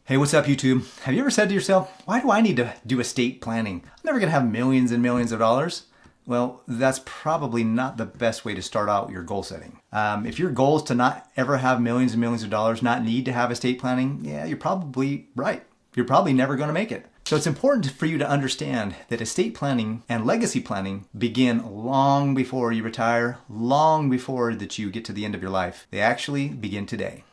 Hey, what's up, YouTube? Have you ever said to yourself, why do I need to do estate planning? I'm never going to have millions and millions of dollars. Well, that's probably not the best way to start out your goal setting. If your goal is to not ever have millions and millions of dollars, not need to have estate planning, yeah, you're probably right. You're probably never going to make it. So it's important for you to understand that estate planning and legacy planning begin long before you retire, long before that you get to the end of your life. They actually begin today.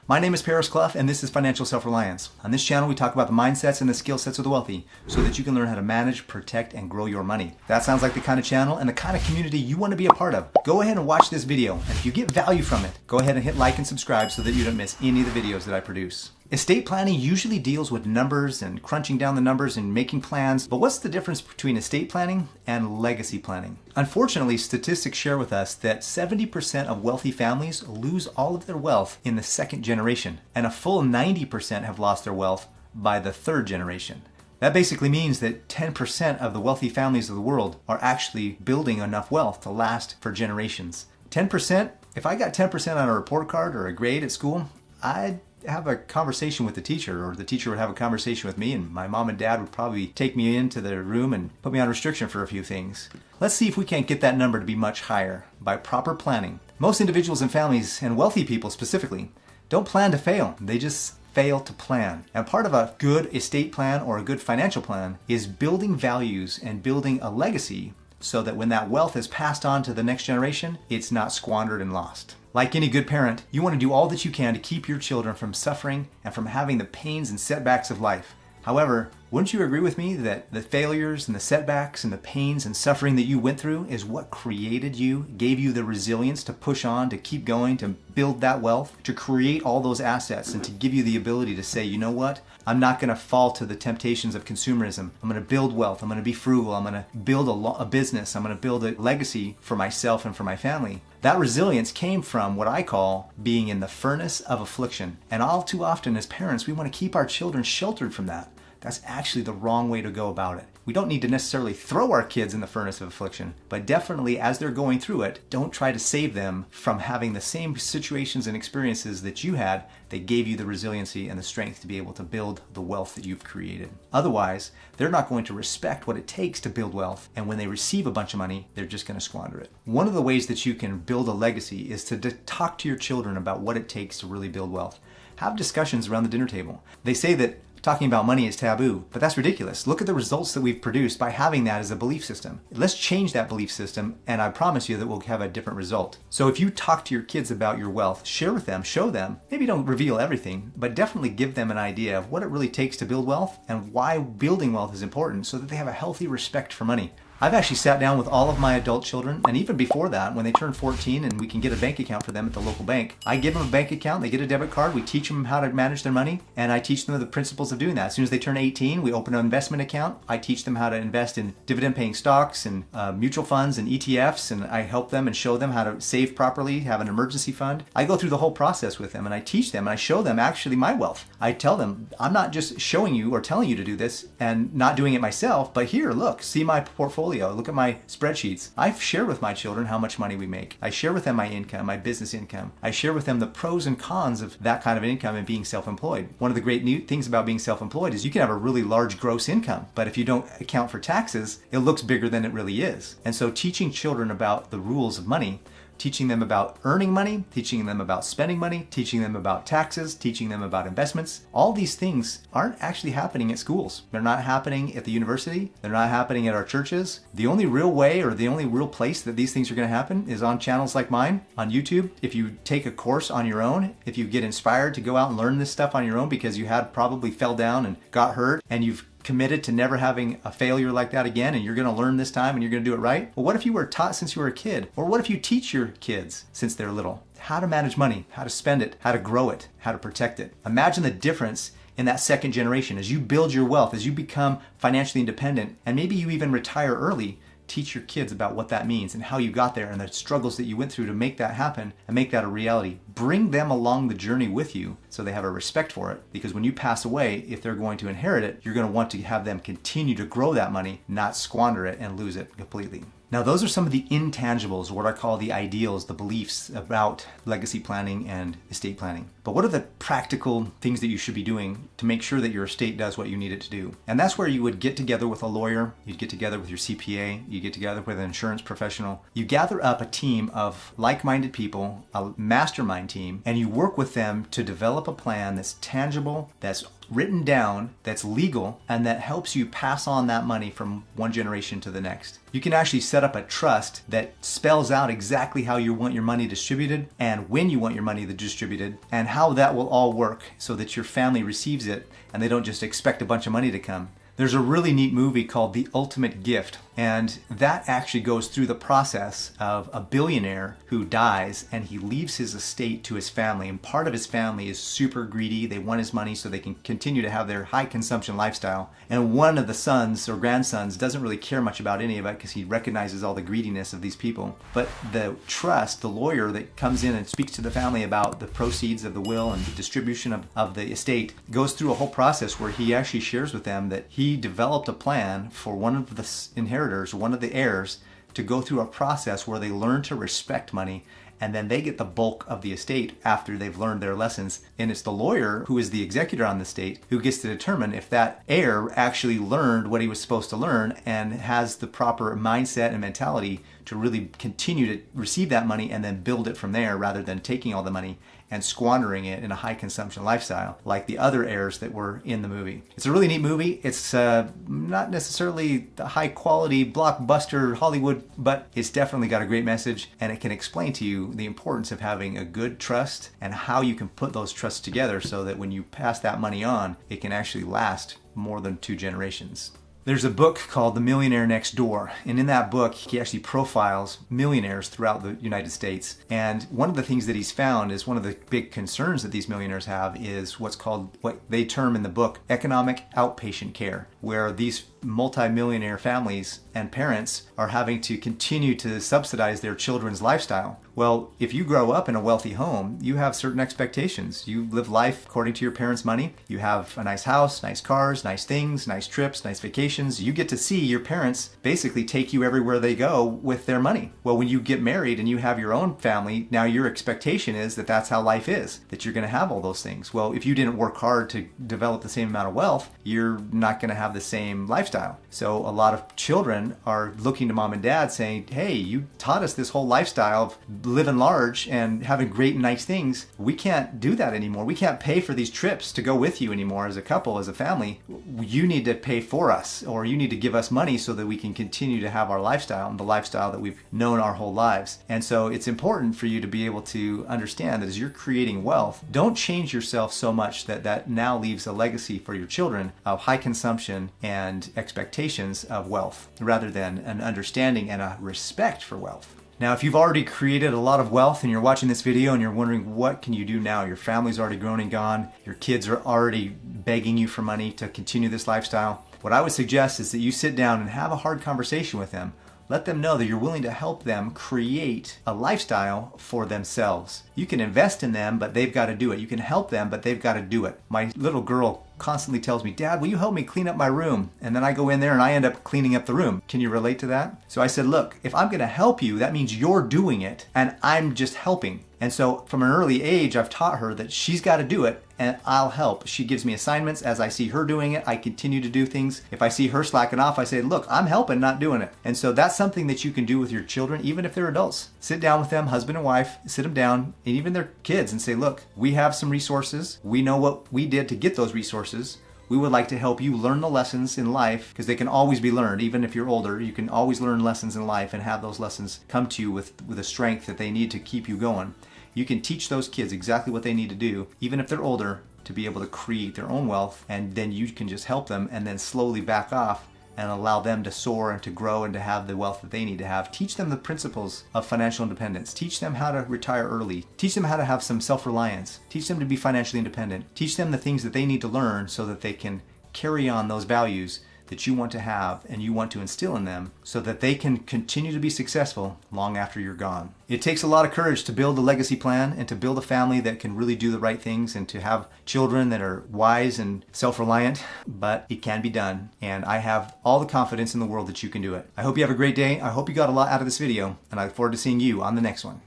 My name is Paris Clough, and this is Financial Self-Reliance. On this channel, we talk about the mindsets and the skill sets of the wealthy so that you can learn how to manage, protect, and grow your money. That sounds like the kind of channel and the kind of community you want to be a part of. Go ahead and watch this video, and if you get value from it, go ahead and hit like and subscribe so that you don't miss any of the videos that I produce. Estate planning usually deals with numbers and crunching down the numbers and making plans, but what's the difference between estate planning and legacy planning? Unfortunately, statistics share with us that 70% of wealthy families lose all of their wealth in the second generation, and a full 90% have lost their wealth by the third generation. That basically means that 10% of the wealthy families of the world are actually building enough wealth to last for generations. 10%, if I got 10% on a report card or a grade at school, I'd have a conversation with the teacher, or the teacher would have a conversation with me, and my mom and dad would probably take me into the room and put me on restriction for a few things. Let's see if we can't get that number to be much higher by proper planning. Most individuals and families, and wealthy people specifically, don't plan to fail. They just fail to plan. And part of a good estate plan or a good financial plan is building values and building a legacy so that when that wealth is passed on to the next generation, it's not squandered and lost. Like any good parent, you want to do all that you can to keep your children from suffering and from having the pains and setbacks of life. However, wouldn't you agree with me that the failures and the setbacks and the pains and suffering that you went through is what created you, gave you the resilience to push on, to keep going, to build that wealth, to create all those assets, and to give you the ability to say, you know what? I'm not going to fall to the temptations of consumerism. I'm going to build wealth. I'm going to be frugal. I'm going to build a business. I'm going to build a legacy for myself and for my family. That resilience came from what I call being in the furnace of affliction. And all too often as parents, we want to keep our children sheltered from that. That's actually the wrong way to go about it. We don't need to necessarily throw our kids in the furnace of affliction, but definitely as they're going through it, don't try to save them from having the same situations and experiences that you had that gave you the resiliency and the strength to be able to build the wealth that you've created. Otherwise, they're not going to respect what it takes to build wealth, and when they receive a bunch of money, they're just going to squander it. One of the ways that you can build a legacy is to talk to your children about what it takes to really build wealth. Have discussions around the dinner table. They say that talking about money is taboo, but that's ridiculous. Look at the results that we've produced by having that as a belief system. Let's change that belief system, and I promise you that we'll have a different result. So if you talk to your kids about your wealth, share with them, show them, maybe don't reveal everything, but definitely give them an idea of what it really takes to build wealth and why building wealth is important so that they have a healthy respect for money. I've actually sat down with all of my adult children, and even before that, when they turn 14 and we can get a bank account for them at the local bank, I give them a bank account, they get a debit card, we teach them how to manage their money, and I teach them the principles of doing that. As soon as they turn 18, we open an investment account. I teach them how to invest in dividend-paying stocks and mutual funds and ETFs, and I help them and show them how to save properly, have an emergency fund. I go through the whole process with them, and I teach them, and I show them actually my wealth. I tell them, I'm not just showing you or telling you to do this and not doing it myself, but here, look, see my portfolio. Look at my spreadsheets. I share with my children how much money we make. I share with them my income, my business income. I share with them the pros and cons of that kind of income and being self-employed. One of the great new things about being self-employed is you can have a really large gross income, but if you don't account for taxes, it looks bigger than it really is. And so teaching children about the rules of money, teaching them about earning money, teaching them about spending money, teaching them about taxes, teaching them about investments. All these things aren't actually happening at schools. They're not happening at the university. They're not happening at our churches. The only real way or the only real place that these things are going to happen is on channels like mine, on YouTube. If you take a course on your own, if you get inspired to go out and learn this stuff on your own because you had probably fell down and got hurt and you've committed to never having a failure like that again, and you're going to learn this time and you're going to do it right? Well, what if you were taught since you were a kid? Or what if you teach your kids since they're little how to manage money, how to spend it, how to grow it, how to protect it? Imagine the difference in that second generation as you build your wealth, as you become financially independent, and maybe you even retire early. Teach your kids about what that means and how you got there and the struggles that you went through to make that happen and make that a reality. Bring them along the journey with you so they have a respect for it, because when you pass away, if they're going to inherit it, you're going to want to have them continue to grow that money, not squander it and lose it completely. Now, those are some of the intangibles, what I call the ideals, the beliefs about legacy planning and estate planning. But what are the practical things that you should be doing to make sure that your estate does what you need it to do? And that's where you would get together with a lawyer, you'd get together with your CPA, you get together with an insurance professional, you gather up a team of like-minded people, a mastermind team, and you work with them to develop a plan that's tangible, that's written down, that's legal, and that helps you pass on that money from one generation to the next. You can actually set up a trust that spells out exactly how you want your money distributed and when you want your money distributed and how that will all work so that your family receives it and they don't just expect a bunch of money to come. There's a really neat movie called The Ultimate Gift, and that actually goes through the process of a billionaire who dies and he leaves his estate to his family, and part of his family is super greedy. They want his money so they can continue to have their high consumption lifestyle, and one of the sons or grandsons doesn't really care much about any of it because he recognizes all the greediness of these people. But the trust, the lawyer that comes in and speaks to the family about the proceeds of the will and the distribution of the estate, goes through a whole process where he actually shares with them that he developed a plan for one of the inheritors, one of the heirs, to go through a process where they learn to respect money, and then they get the bulk of the estate after they've learned their lessons. And it's the lawyer who is the executor on the estate who gets to determine if that heir actually learned what he was supposed to learn and has the proper mindset and mentality to really continue to receive that money and then build it from there, rather than taking all the money and squandering it in a high consumption lifestyle like the other heirs that were in the movie. It's a really neat movie. It's not necessarily the high quality blockbuster Hollywood, but it's definitely got a great message, and it can explain to you the importance of having a good trust and how you can put those trusts together so that when you pass that money on, it can actually last more than 2 generations. There's a book called The Millionaire Next Door, and in that book, he actually profiles millionaires throughout the United States. And one of the things that he's found is one of the big concerns that these millionaires have is what's called, what they term in the book, economic outpatient care, where these multi-millionaire families and parents are having to continue to subsidize their children's lifestyle. Well, if you grow up in a wealthy home, you have certain expectations. You live life according to your parents' money. You have a nice house, nice cars, nice things, nice trips, nice vacations. You get to see your parents basically take you everywhere they go with their money. Well, when you get married and you have your own family, now your expectation is that that's how life is, that you're going to have all those things. Well, if you didn't work hard to develop the same amount of wealth, you're not going to have the same lifestyle. So a lot of children are looking to mom and dad saying, hey, you taught us this whole lifestyle of living large and having great and nice things. We can't do that anymore. We can't pay for these trips to go with you anymore as a couple, as a family. You need to pay for us, or you need to give us money so that we can continue to have our lifestyle and the lifestyle that we've known our whole lives. And so it's important for you to be able to understand that as you're creating wealth, don't change yourself so much that that now leaves a legacy for your children of high consumption and expectations of wealth, rather than an understanding and a respect for wealth. Now, if you've already created a lot of wealth and you're watching this video and you're wondering what can you do now, your family's already grown and gone, your kids are already begging you for money to continue this lifestyle, what I would suggest is that you sit down and have a hard conversation with them. Let them know that you're willing to help them create a lifestyle for themselves. You can invest in them, but they've got to do it. You can help them, but they've got to do it. My little girl constantly tells me, Dad, will you help me clean up my room? And then I go in there and I end up cleaning up the room. Can you relate to that? So I said, look, if I'm going to help you, that means you're doing it and I'm just helping. And so from an early age, I've taught her that she's got to do it and I'll help. She gives me assignments. As I see her doing it, I continue to do things. If I see her slacking off, I say, look, I'm helping, not doing it. And so that's something that you can do with your children, even if they're adults. Sit down with them, husband and wife, sit them down, and even their kids, and say, look, we have some resources. We know what we did to get those resources. We would like to help you learn the lessons in life, because they can always be learned. Even if you're older, you can always learn lessons in life and have those lessons come to you with the strength that they need to keep you going. You can teach those kids exactly what they need to do, even if they're older, to be able to create their own wealth, and then you can just help them and then slowly back off and allow them to soar and to grow and to have the wealth that they need to have. Teach them the principles of financial independence. Teach them how to retire early. Teach them how to have some self-reliance. Teach them to be financially independent. Teach them the things that they need to learn so that they can carry on those values that you want to have and you want to instill in them so that they can continue to be successful long after you're gone. It takes a lot of courage to build a legacy plan and to build a family that can really do the right things and to have children that are wise and self-reliant, but it can be done. And I have all the confidence in the world that you can do it. I hope you have a great day. I hope you got a lot out of this video, and I look forward to seeing you on the next one.